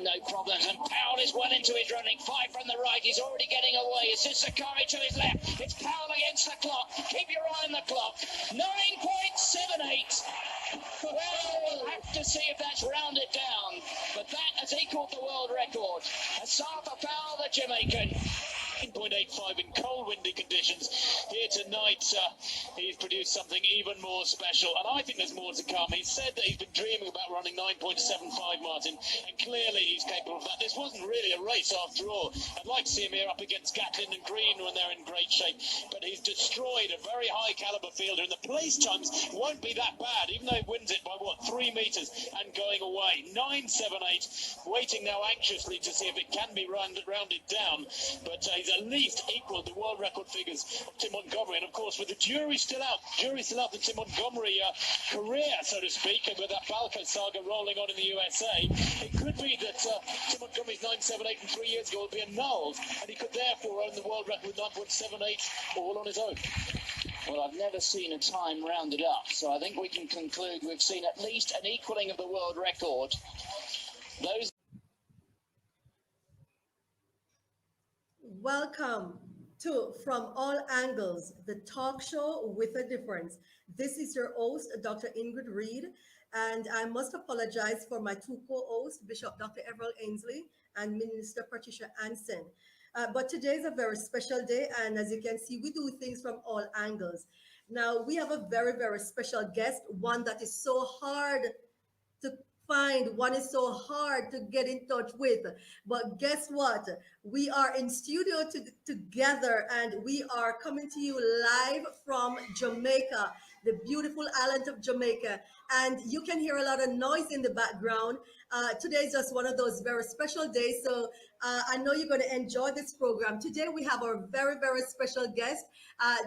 no problems. And Powell is well into his running. 5 from the right. He's already getting away. It's Sakari to his left. It's Powell against the clock. Keep your eye on the clock. 9.78. Well, we'll have to see if that's rounded down. But that has equalled the world record. Asafa Powell, the Jamaican. 9.85 in cold, windy conditions. Here tonight, he's produced something even more special, and I think there's more to come. He said that he's been dreaming about running 9.75, Martin, and clearly he's capable of that. This wasn't really a race after all. I'd like to see him here up against Gatlin and Green when they're in great shape, but he's destroyed a very high caliber fielder, and the place times won't be that bad, even though he wins it by, 3 metres and going away. 9.78, waiting now anxiously to see if it can be rounded down, but he's at least equalled the world record figures of Tim Montgomery, and of course with the jury still out the Tim Montgomery career, so to speak, and with that Balco saga rolling on in the USA, it could be that Tim Montgomery's 9.78 from 3 years ago will be annulled, and he could therefore own the world record with 9.78 all on his own. Well, I've never seen a time rounded up, so I think we can conclude we've seen at least an equalling of the world record. Those. Welcome to From All Angles, the talk show with a difference. This is your host, Dr. Ingrid Reed, and I must apologize for my two co-hosts, Bishop Dr. Everell Ainsley and Minister Patricia Anson. But today is a very special day, and as you can see, we do things from all angles. Now, we have a very, very special guest, one that is so hard to find, one is so hard to get in touch with. But guess what? We are in studio together, and we are coming to you live from Jamaica, the beautiful island of Jamaica. And you can hear a lot of noise in the background. Today is just one of those very special days. So I know you're going to enjoy this program. Today we have our very, very special guest.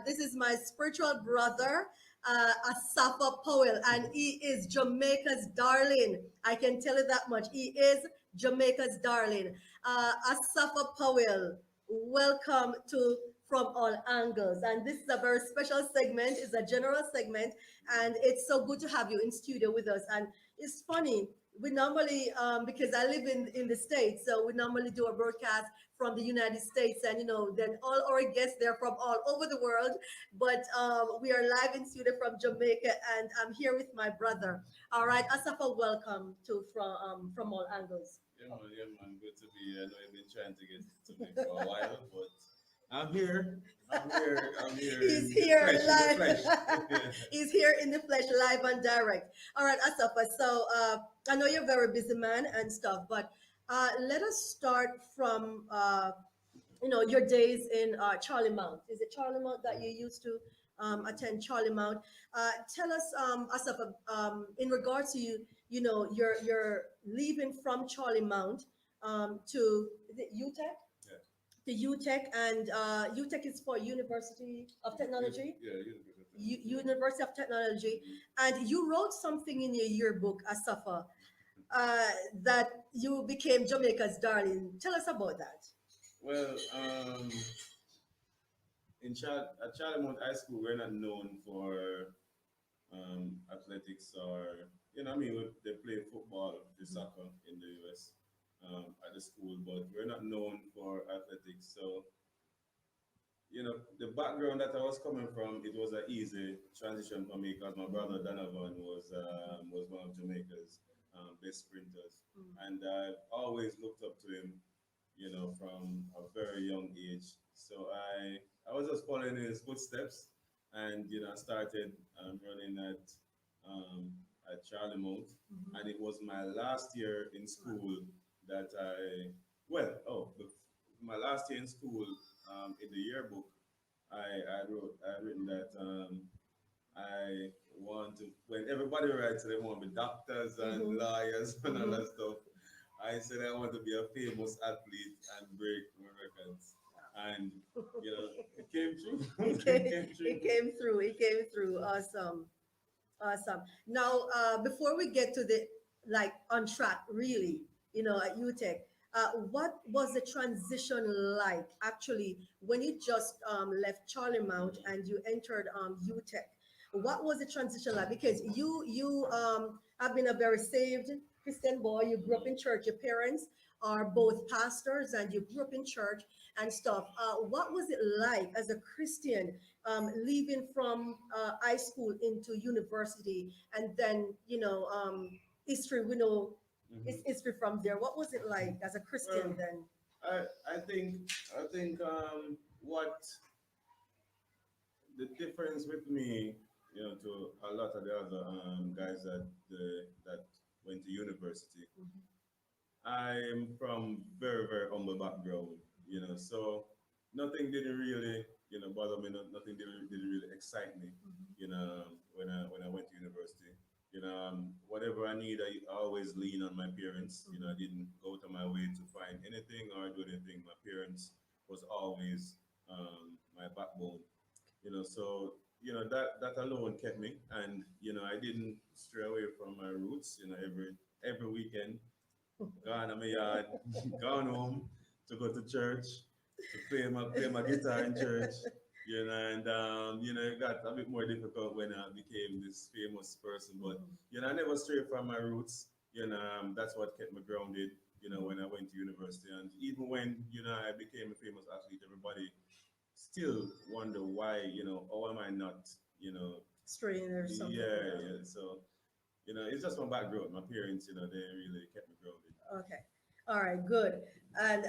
This is my spiritual brother, Asafa Powell, and he is Jamaica's darling. I can tell you that much. He is Jamaica's darling. Asafa Powell, welcome to From All Angles. And this is a very special segment. It's a general segment, and it's so good to have you in studio with us. And it's funny, we normally, because I live in the States, so we normally do a broadcast from the United States, and then all our guests, they're from all over the world, but we are live in studio from Jamaica, and I'm here with my brother. All right, Asafa, welcome to From All Angles. Yeah, man, good to be here. I know you've been trying to get to me for a while, but I'm here. He's here live. He's here in the flesh, live and direct. All right, Asafa. So I know you're a very busy man and stuff, but let us start from your days in Charlie Mount. Is it Charlie Mount that you used to attend Charlie Mount? Tell us, Asafa, in regards to you're leaving from Charlie Mount to the UTEC. The UTEC, and UTEC is for University of Technology. Yeah, University of Technology. And you wrote something in your yearbook, Asafa, that you became Jamaica's darling. Tell us about that. Well, at Charlie Mount High School, we're not known for athletics or, they play football, the soccer in the US. At the school, but we're not known for athletics. So, the background that I was coming from, it was an easy transition for me because my brother Donovan was one of Jamaica's best sprinters, and I've always looked up to him, from a very young age. So I was just following in his footsteps, and I started running at Charlie Mount, and it was my last year in school that my last year in school, in the yearbook, I written that I want to, when everybody writes they want to be doctors and lawyers and all that stuff, I said I want to be a famous athlete and break my records. And it came true. It came through. Awesome. Now, before we get to the on track, really, at UTEC, what was the transition like actually when you just left Charlie Mount and you entered UTEC? What was the transition like? Because you have been a very saved Christian boy, you grew up in church, your parents are both pastors and you grew up in church and stuff. What was it like as a Christian, leaving from high school into university, and then, history, we know it's Mhm. history from there. What was it like as a Christian Well, then? I think what the difference with me, to a lot of the other guys that went to university. Mhm, I'm from very, very humble background, so nothing didn't really, bother me. Nothing didn't really excite me, mhm, when I went to university. Whatever I need, I always lean on my parents. I mhm. didn't go to my way to find anything or do anything. My parents was always my backbone. So that alone kept me, and I didn't stray away from my roots. Every weekend, gone in my yard, gone home to go to church, to play my guitar in church. And it got a bit more difficult when I became this famous person. But Mhm, I never strayed from my roots. That's what kept me grounded. mhm. When I went to university, and even when I became a famous athlete, everybody still wonder why. How am I not? You know, Strain or something, yeah, yeah. yeah. So it's just my background. My parents, they really kept me grounded. Okay. All right, good. And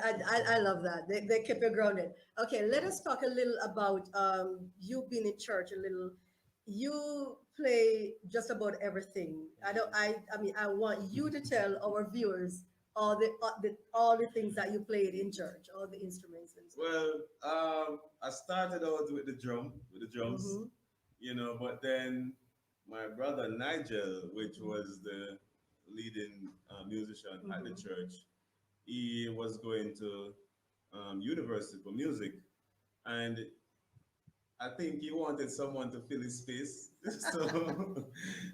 I love that. They keep you grounded. Okay, let us talk a little about you being in church a little. You play just about everything. I mean I want you to tell our viewers all the things that you played in church, all the instruments and stuff. Well, I started out with the drums, Mm-hmm. but then my brother Nigel, which was the leading musician at the Mm-hmm. church, he was going to university for music, and I think he wanted someone to fill his space. So,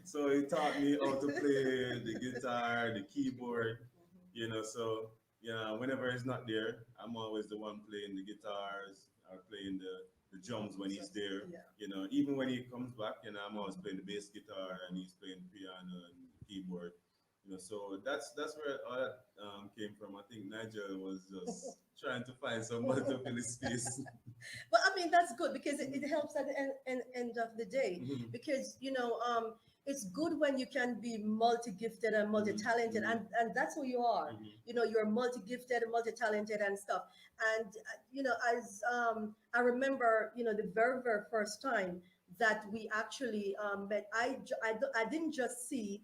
so he taught me how to play the guitar, the keyboard, So, whenever he's not there, I'm always the one playing the guitars or playing the drums when he's there. Yeah. Even when he comes back, I'm always playing the bass guitar and he's playing the piano and the keyboard. So that's where all that came from. I think Nigel was just trying to find someone to fill his space. But I mean, that's good because it helps at the end of the day. Mhm. Because it's good when you can be multi-gifted and Mhm. multi-talented, Mhm. and that's who you are. Mhm. You're multi-gifted and multi-talented and stuff. And as I remember, the very very first time that we actually met, I didn't just see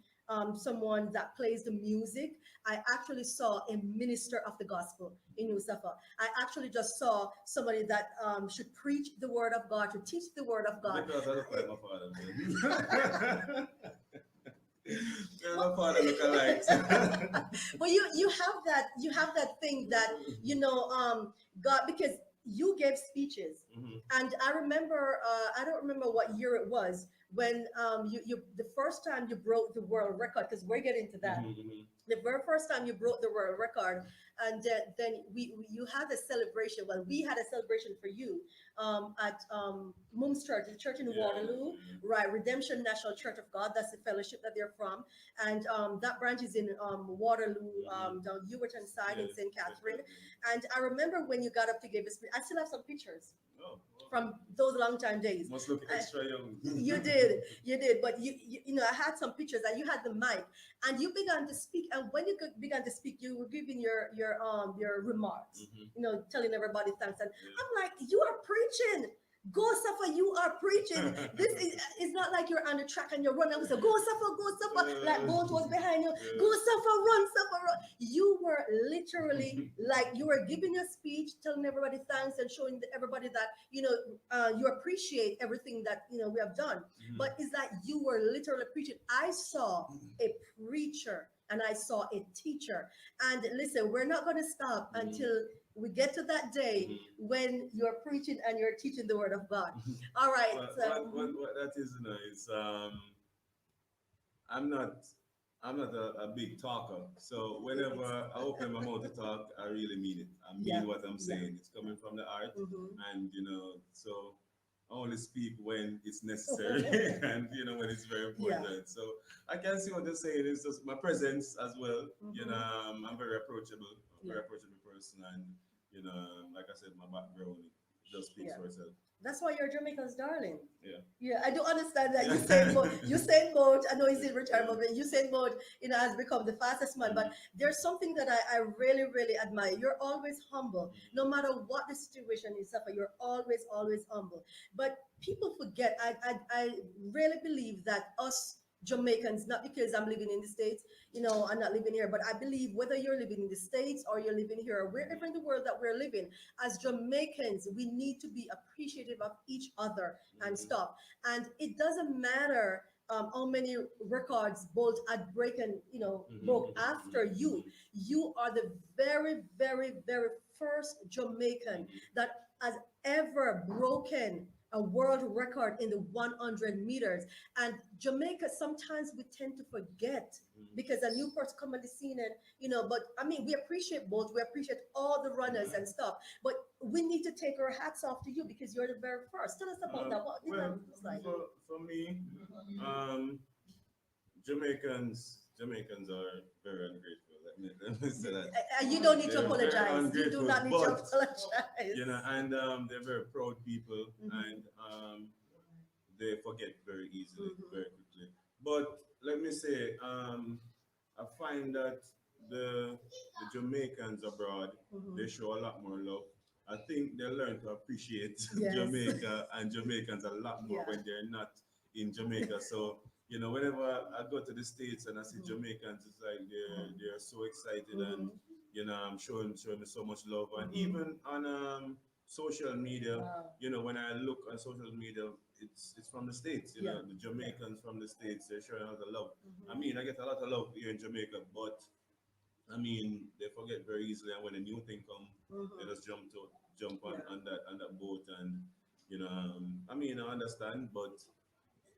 someone that plays the music. I actually saw a minister of the gospel in Yusafa. I actually just saw somebody that should preach the word of God, to teach the word of God. Because I look like my father. Me and Well, my father look alike. well, you have that thing that God, because you gave speeches, Mhm. and I remember, I don't remember what year it was when you the first time you broke the world record, because we're getting to that. Mhm. The very first time you broke the world record, and then you had a celebration. Well, we had a celebration for you at Mum's Church, the church in Yeah, Waterloo, yeah. right? Redemption National Church of God. That's the fellowship that they're from, and that branch is in Waterloo, Mhm. down Uwerton side in Yes, St. St. Catherine. Catherine. And I remember when you got up to give a speech. I still have some pictures Oh, wow. from those long time days. Must look Uh, extra young. you did, but I had some pictures that you had the mic, and you began to speak. And when you began to speak, you were giving your remarks, Mhm. telling everybody thanks. And Yeah. I'm like, you are preaching. Go suffer, you are preaching. This is it's not like you're on the track and you're running. We say, go suffer, go suffer. Like boat was behind you. Go suffer, run, suffer, run. You were literally like you were giving a speech, telling everybody thanks and showing everybody that you appreciate everything that we have done. Mhm. But it's like you were literally preaching. I saw a preacher and I saw a teacher. And listen, we're not going to stop Mhm. until we get to that day Mhm. when you're preaching and you're teaching the word of God. All right. What, So, what, what, what that is, is I'm not I'm not a big talker. So whenever I open my mouth to talk, I really mean it. I yeah, mean what I'm yeah. saying. It's coming from the heart, Hmm. and so only speak when it's necessary and when it's very Yeah. important. So I can see what they're saying. It's just my presence as well. Hmm. I'm very approachable. I'm a Yeah. very approachable person, and like I said, my background just speaks Yeah. for itself. That's why you're Jamaica's darling. Yeah. Yeah, I do understand that Yeah. Usain Bolt, I know he's in Yeah. retirement, but Usain Bolt, has become the fastest man. But Mhm. there's something that I really, really admire. You're always humble, no Mhm. matter what the situation is, Safa, you're always, always humble. But people forget, I really believe that us Jamaicans, not because I'm living in the States, I'm not living here, but I believe whether you're living in the States or you're living here, or wherever in the world that we're living, as Jamaicans, we need to be appreciative of each other and Mhm. stuff. And it doesn't matter how many records Bolt had broken, Mhm. broke Mhm. after you. Mhm. You are the very, very, very first Jamaican Mhm. that has ever broken a world record in the 100 meters. And Jamaica, sometimes we tend to forget Mhm. because a new person come on the scene, and but I mean, we appreciate Bolt, we appreciate all the runners and stuff, but we need to take our hats off to you because you're the very first. Tell us about that. What did that Well, was like? for me, um, Jamaicans are very ungrateful. Let me say that. You don't need to They're very apologize. You do ungrateful, not need to but apologize. and they're very proud people, Mhm. and they forget very easily, Mhm. very quickly. But let me say, I find that the Jamaicans abroad, they Mhm. show a lot more love. I think they learn to appreciate Yes. Jamaica and Jamaicans a lot more Yeah. when they're not in Jamaica. So whenever I go to the States and I see Jamaicans, it's like they're so excited, and Mhm. I'm showing me so much love. And Mhm. even on social media, Wow. when I look on social media, it's from the States. Yeah. The Yeah. Jamaicans from the States, they're showing a lot of love. I Mhm. mean, I get a lot of love here in Jamaica, but I mean, they forget very easily, and when a new thing come, they Mhm. just jump Yeah. on that boat, and I mean, I understand, but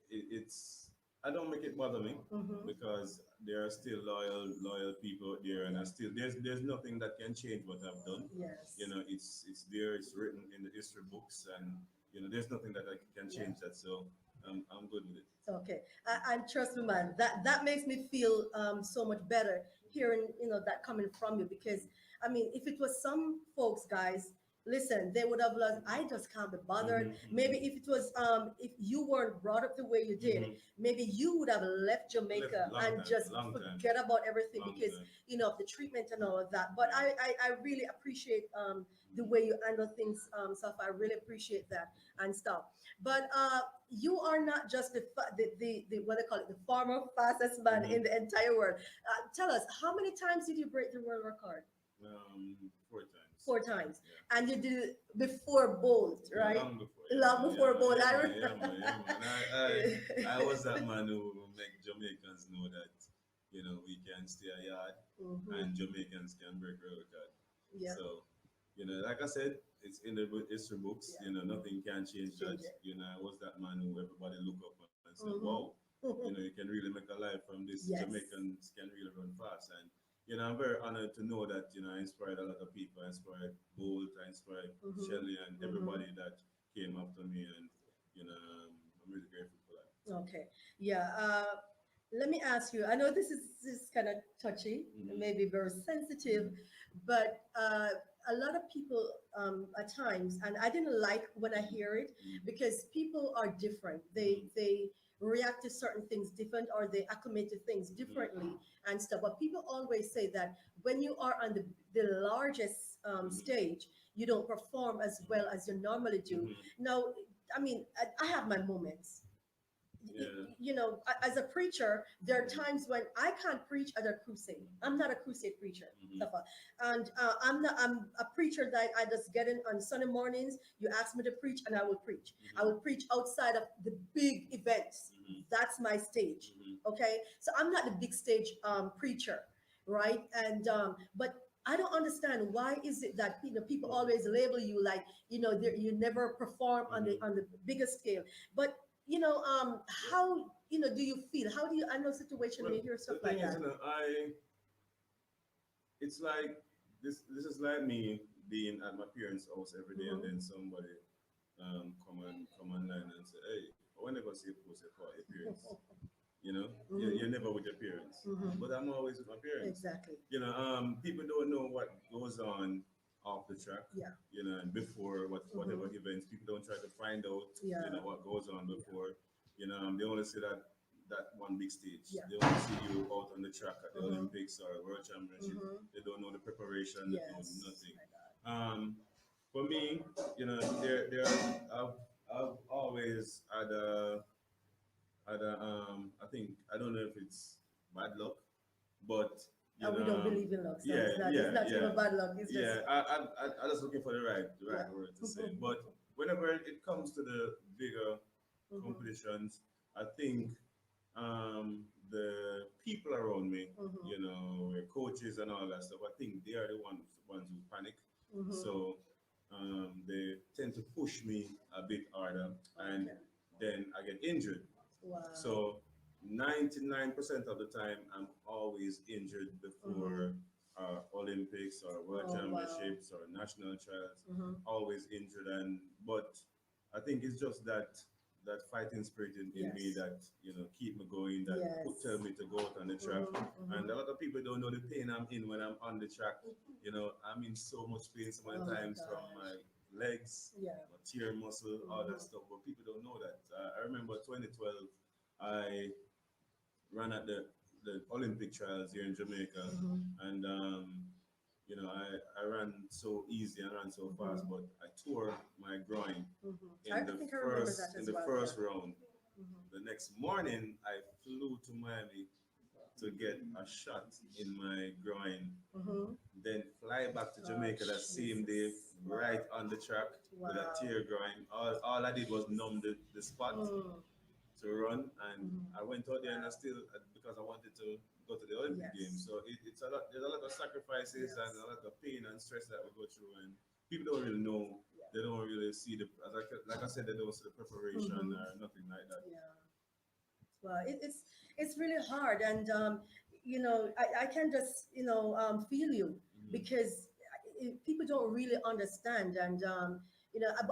it's I don't make it bother me Mhm. because there are still loyal people out there, and Yeah. I still there's nothing that can change what I've done. Yes. It's there, it's written in the history books, and there's nothing that I can Yeah. change that. So I'm good with it. Okay, and trust me, man, that makes me feel so much better hearing that coming from you, because I mean, if it was some folks, guys, listen, they would have lost. I just can't be bothered. Maybe if it was if you weren't brought up the way you did, Hmm. maybe you would have left Left Jamaica long and time, just long time, forget about everything long because time. of the treatment and all of that. But Yeah. I really appreciate the way you handle things, stuff. I really appreciate that and stuff. But you are not just the what they call it, the former fastest man Hmm. in the entire world. Tell us, how many times did you break the world record? 4 times. 4 times, Yeah. and you did it before Bolt, Yeah, right? long before. Yeah, Long man. Yeah, before man. Bolt. Yeah, I man. Yeah, man. Yeah, man. I was that man who make Jamaicans know that we can stay a yard, Mhm. and Jamaicans can break record. Yeah, So like I said, it's in the history books. yeah. Nothing can change that. Change it. I was that man who everybody look up and say, "Wow, Hmm. you can really make a life from this. Yes. Jamaicans can really run fast." And I'm very honored to know that I inspired a lot of people. I inspired Bolt, I inspired Hmm. Shelley, and Hmm. everybody that came after me, and I'm really grateful for that. Okay. Yeah. Let me ask you. I know this is kind of touchy, Hmm. maybe very sensitive, but a lot of people at times, and I didn't like when I hear it because people are different. They react to certain things different, or they acclimate to things differently and stuff. But people always say that when you are on the largest stage, you don't perform as well as you normally do. Hmm. Now, I mean, I have my moments. Yeah. As a preacher, there are Hmm. times when I can't preach at a crusade. I'm not a crusade preacher, Hmm. Safa. And I'm a preacher that I just get in on Sunday mornings. You ask me to preach, and I will preach. I will preach outside of the big events. Hmm. That's my stage. Hmm. Okay, so I'm not the big stage preacher, right? And but I don't understand why is it that people always label you like you never perform on the Hmm. biggest scale. But how do you feel? How do you handle situation when Well, you hear the stuff like thing is, that? it's like this is like me being at my parents' house every day, and Hmm. then somebody come online and say, hey, I will never see a post for appearance. Mhm. You're never with your parents, Mhm. but I'm always with my parents. Exactly. People don't know what goes on off the track, Yeah. and before whatever Mhm. events. People don't try to find out, Yeah. what goes on Yeah. before. They only see that one big stage. Yeah. They only see you out on the track at the Mhm. Olympics or World Championship. Mhm. They don't know the preparation. They know Yes. nothing. My God. For me, there, I've always I think I don't know if it's bad luck, but And we don't believe in luck, so yeah, it's not. It's yeah, not yeah, even bad luck. It's just yeah. I was looking for the right yeah. word to say. But whenever it comes to the bigger Mhm. competitions, I think the people around me, Mhm. coaches and all that stuff, I think they are the ones who panic. Mhm. So they tend to push me a bit harder, and Okay. then I get injured. Wow. So 99% of the time, I'm always injured Mhm. before Olympics or World Oh wow. Championships or national trials. Mhm. Always injured, but I think it's just that fighting spirit in me Yes. that keep me going. That tell Yes. me to go out on the track. Mhm. And Mhm. a lot of people don't know the pain I'm in when I'm on the track. I'm in so much pain some of Oh the my times from gosh. my legs, Yeah. my tear muscle, all that Mhm. stuff. But people don't know that. I remember 2012, I ran at the Olympic trials here in Jamaica, Mhm. and I ran so easy and ran so fast, Mhm. but I tore my groin Mhm. in I the think I remember that first in as the well. Yeah. first round. Mhm. The next morning, I flew to Miami to get a shot in my groin, Mhm. then fly back to Oh Jamaica that same day, Jesus. right Wow. on the track with a Wow. tear groin. All I did was numb the spot Mm. to run, and Mhm. I went out there and I still because I wanted to go to the Olympic Games. Yes. So it's a lot. There's a lot of sacrifices and Yes. a lot of pain and stress that we go through, and people don't really know. They Yeah. don't really see like I said, they don't see the preparation Mhm. or nothing like that. Yeah. Well, it's really hard, and I can just feel you Hmm. because people don't really understand, and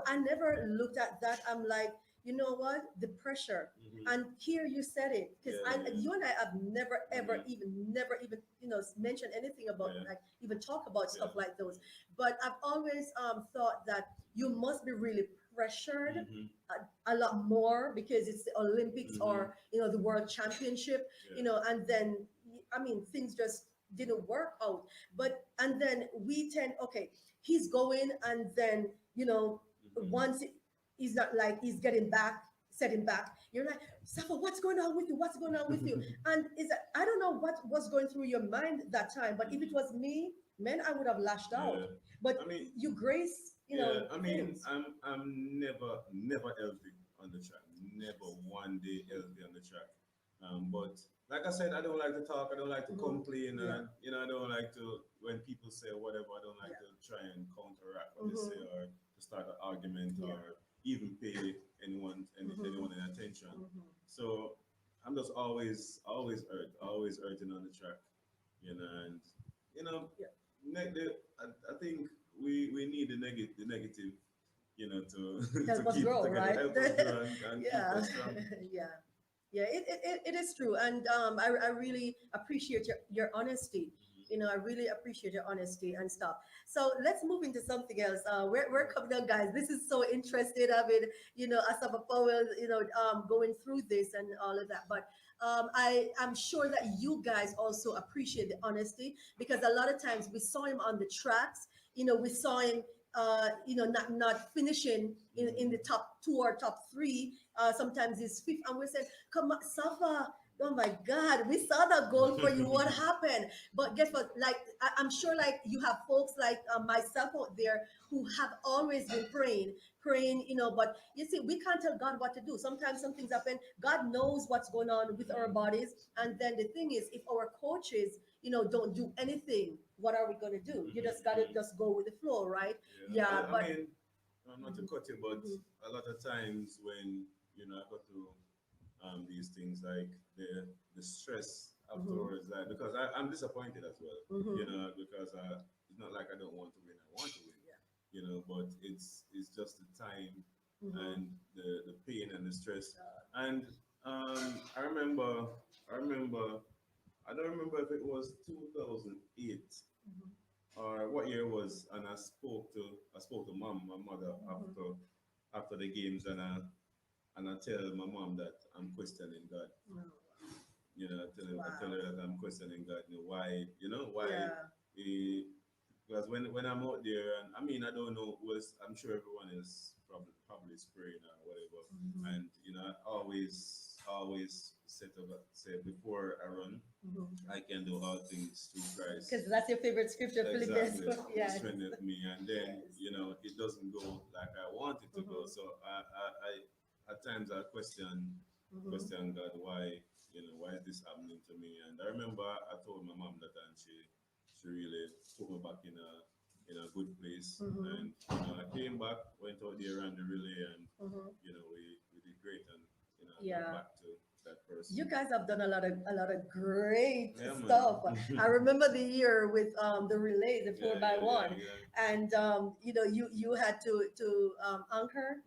I never looked at that. I'm like, you know what, the pressure, Hmm. and here you said it because Yeah, you and I have never ever yeah. even never even mentioned anything about Yeah, like even talk about yeah, stuff like those, but I've always thought that you must be really pressured yeah. Hmm. a lot more because it's the Olympics Hmm. or the World Championship, Yeah. and then I mean things just didn't work out. But and then we tend okay, he's going, and then Hmm. once he's not like he's getting back, setting back, you're like, Safa, what's going on with you? What's going on with you? And is that I don't know what was going through your mind that time, but if it Hmm. was me, man, I would have lashed out. Yeah. But I mean, you grace, yeah. I mean, things. I'm never healthy on the track. Never one day healthy on the track. But like I said, I don't like to talk. I don't like to Mhm. complain, Yeah. and I don't like to when people say whatever. I don't like Yeah. to try and counteract what they say Mhm. or to start an argument Yeah. or even pay anyone Mhm. any attention. Mhm. So I'm just always hurting on the track, and you know, Yeah. I think we need the negative, to Help us grow, to right? help us grow and keep Yeah. us strong. Yeah. Yeah. It is true, and I really appreciate your honesty. I really appreciate your honesty and stuff. So let's move into something else. We're coming on, guys. This is so interesting. I mean, Asaba Powell, going through this and all of that. But I am sure that you guys also appreciate the honesty because a lot of times we saw him on the tracks. We saw him, not finishing in the Mhm. top two or top three. Sometimes it's fifth, and we said, "Come on, Safa." Oh my God, we saw that goal for you. What happened? But guess what? Like I'm sure, like you have folks like myself out there who have always been praying. But you see, we can't tell God what to do. Sometimes some things happen. God knows what's going on with our Mhm. bodies, and then the thing is, if our coaches, don't do anything, what are we gonna do? You just gotta Mhm. just go with the flow, right? Yeah, Yeah, I but mean, not to mhm, cut you, but mhm, a lot of times when I go through these things like the stress mhm, afterwards, like because I'm disappointed as well, mhm, because it's not like I don't want to win, I want to win, yeah, but it's just the time. Mm-hmm. and the pain and the stress. And I remember, I remember, I don't remember if it was 2008 Mm-hmm. or what year it was, and I spoke to mom, my mother, Mm-hmm. after the games, and I tell my mom that I'm questioning God. Oh, You know, I tell wow. her that I'm questioning God. Why? Why? Yeah. He, because when I'm out there, and I mean, I don't know. I'm sure everyone is probably spraying or whatever. Mm-hmm. And I always say before I run, Mm-hmm. I can do all things through Christ. Because that's your favorite scripture, Philippians. Exactly, who Yes. strengthened me. And then Yes. it doesn't go like I want it to go. Mm-hmm. So I at times I Mm-hmm. question God, why is this happening to me? And I remember I told my mom that, and she really put me back in a good place. Mm-hmm. And I came back, went out there, ran the relay, and Mm-hmm. we did great. And I got Yeah. back to that person. You guys have done a lot of great Yeah, man. stuff. I remember the year with the relay, the Yeah, four by yeah, yeah, one, yeah. and you had to anchor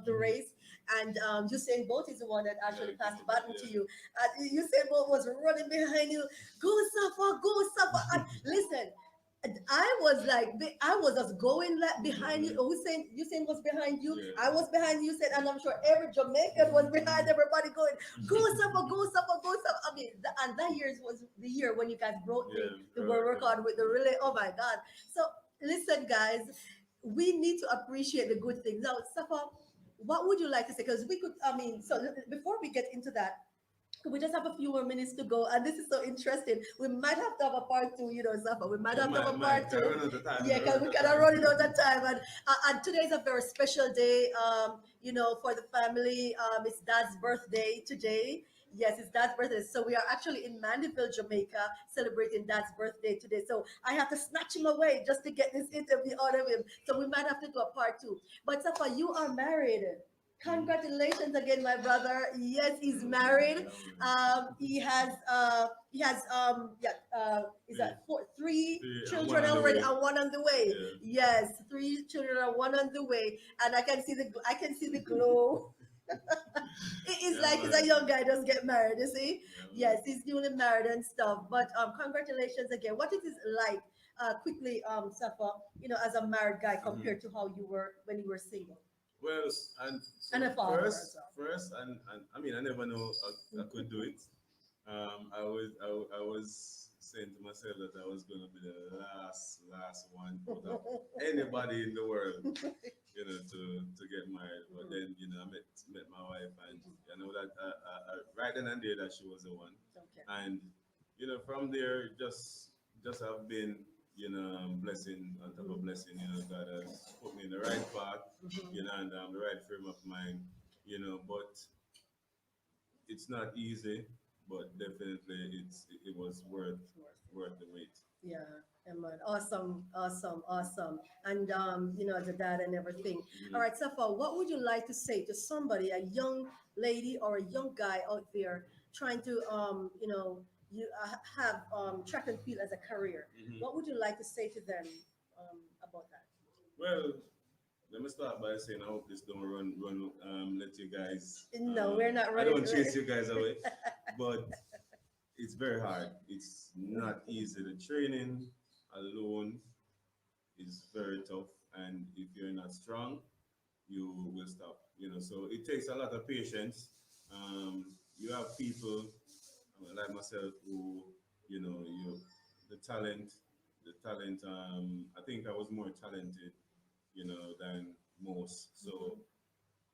the Hmm. race, and Usain Bolt is the one that Yeah, actually give passed me the that. baton to Yeah. you. Usain Bolt was running behind you. Go Safa, go Safa, and listen. And I was like, I was just going like behind you. Hmm. Usain was behind you. Yeah. I was behind you. Said, and I'm sure every Jamaican was behind everybody going, go Sapa, go Sapa, go Sapa. I mean, and that year was the year when you guys broke Yeah, the right, world record with the yeah. relay. Oh my God. So listen, guys, we need to appreciate the good things. Now, Sapa, what would you like to say? Because we could, I mean, so before we get into that, we just have a few more minutes to go, and this is so interesting. We might have to have a part two, Safa. We might Yeah, have to have a part I two. run out of time. Yeah, I run because out we of cannot time. run it out of time. And today is a very special day, for the family. It's Dad's birthday today. Yes, it's Dad's birthday. So we are actually in Mandeville, Jamaica, celebrating Dad's birthday today. So I have to snatch him away just to get this interview out of him. So we might have to do a part two. But Safa, you are married. Mhm. Congratulations again, my brother. Yes, he's married. Yeah, man. He has yeah, is Three, that three and one children on the already way. and one on the way. Yeah. Yes, three children and one on the way, and I can see the glow. It's Yeah, like he's a man. young guy just get married, you see. Yeah, man. Yes, he's newly married and stuff, but congratulations again. What it is like, quickly, Safa, as a married guy Mhm. compared to how you were when you were single Well, and and so a father as first, well. first, and I mean, I never know I could do it. I was saying to myself that I was going to be the last one out of anybody in the world, to get married. But then, I met my wife, and I know that right then and there that she was the one. Okay. And from there, just have been blessing on top of blessing. God has put me in the right path, Mhm. and the right frame of mind. But it's not easy, but definitely it was worth the wait. Yeah, yeah, man. Awesome, awesome, awesome. And the dad and everything. All Mhm. right, Safa, what would you like to say to somebody, a young lady or a young guy out there trying to have track and field as a career? Mhm. What would you like to say to them about that? Well, let me start by saying I hope this don't run let you guys. No, we're not I running. don't chase you guys away, but it's very hard. It's not easy. The training alone is very tough, and if you're not strong, you will stop. So it takes a lot of patience. You have people like myself who, you the talent, I think I was more talented, than most. So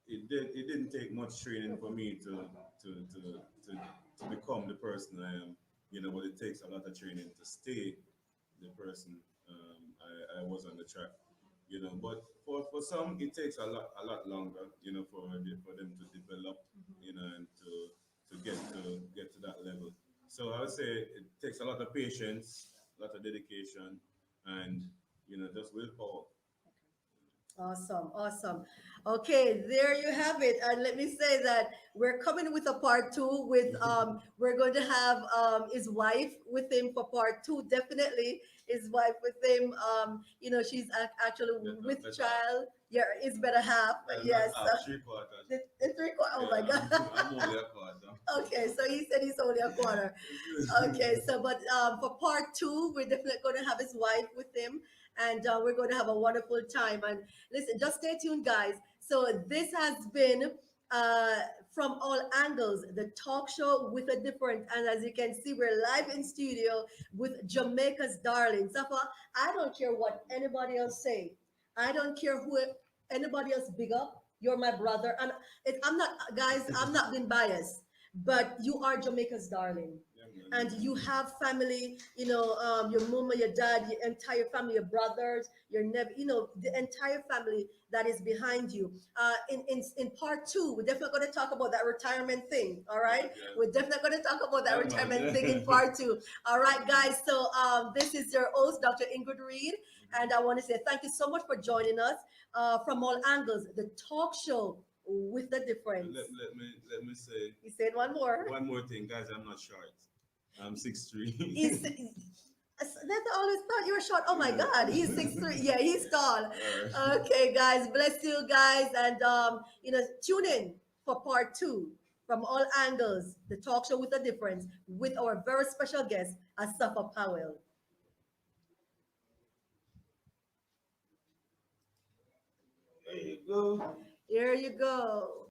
it didn't take much training for me to become the person I am. But it takes a lot of training to stay the person I was on the track. But for some it takes a lot longer, for them to develop, and to get to that level. So I would say it takes a lot of patience, a lot of dedication, and just willpower. Awesome, awesome. Okay, there you have it. And let me say that we're coming with a part two with we're going to have his wife with him for part two. Definitely his wife with him. She's actually with Better. child. Yeah, his better half. Yes. Not half, 3/4. The three quarter. Oh my Yeah, God. I'm only a quarter. Okay, so he said he's only a quarter. Okay, so but for part two, we're definitely going to have his wife with him, and we're going to have a wonderful time. And listen, just stay tuned, guys. So this has been uh, from all angles, the talk show with a difference. And as you can see, we're live in studio with Jamaica's darling. Safa, I don't care what anybody else say. I don't care who anybody else big up. You're my brother, and I'm not, guys. I'm not being biased, but you are Jamaica's darling, Yeah, man. and you have family. Your mama, your dad, your entire family, your brothers, your nephew. The entire family that is behind you. In part two, we're definitely going to talk about that retirement thing. All right, Yeah. we're definitely going to talk about that Yeah, retirement man. thing in part two. All right, guys. So this is your host, Dr. Ingrid Reed, and I want to say thank you so much for joining us from all angles. The talk show with the difference. Let me say He said one more. one more thing, guys. I'm not short. I'm 6'3". He's that's I always thought you were short. Oh my God, he's 6'3". Yeah, he's tall. Alright. Okay, guys, bless you guys, and tune in for part two from all angles. The talk show with a difference with our very special guest, Asafa Powell. There you go. Here you go.